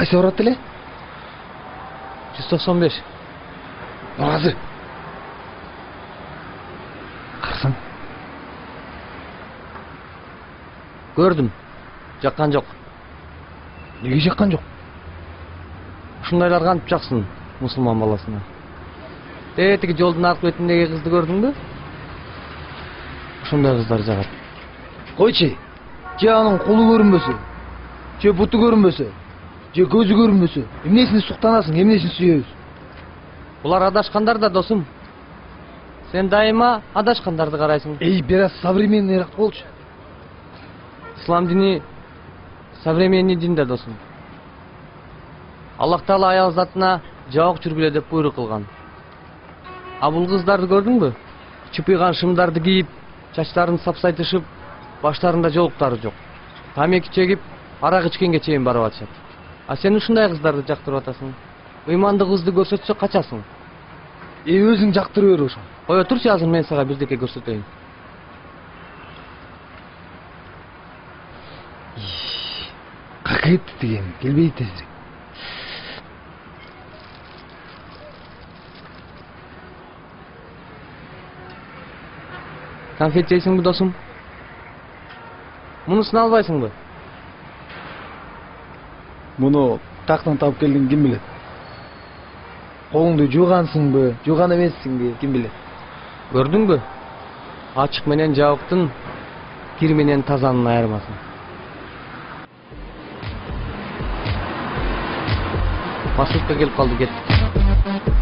Кайсы барат эле? 195. Азыр. Карасаң. Gördüm. Жаккан жок. Неге жаккан жок? Ушундайлар кантип жаксын мусулман баласына. Тетиги жолдун аркы бетиндеги кызды көрдүңбү? Ушундай кыздар жагат. Койчу. Же анын колу көрүнбөсө, же буту көрүнбөсө, же көзү көрүнбөсө, эмнесине суктанасың, эмнесин сүйөбүз? Булар адашкандар да досум. Сен дайыма адашкандарды карайсың. Бир аз современныйраак болчу. Ислам дини современный дин да досум. Аллах Таала аял затына жабык жүргүлө деп буйрук кылган. А бул кыздарды көрдүңбү? Чыпыйган шымдарды кийип, чачтарын сапсайтышып, баштарында жолуктары жок. Тамеки чегип, арак ичкенге чейин барып атышат. А сен ушундай кыздарды жактырып атасың. Ыймандуу кызды көрсөтсө качасың. Өзүң жактырып бер ошо. Кое турчу, азыр мен сага бирдеке көрсөтөйүн. Какыт деген келбейт тезирээк. Конфет жейсиңби досум? Мунусун албайсыңбы? Муну тактан таап келдиң, ким билет? Колуңду жуугансыңбы, жууган эмессиңби, ким билет? Көрдүңбү? Ачык менен жабыктын, кир менен тазанын айырмасын. Маршрутка келип калды, кеттик.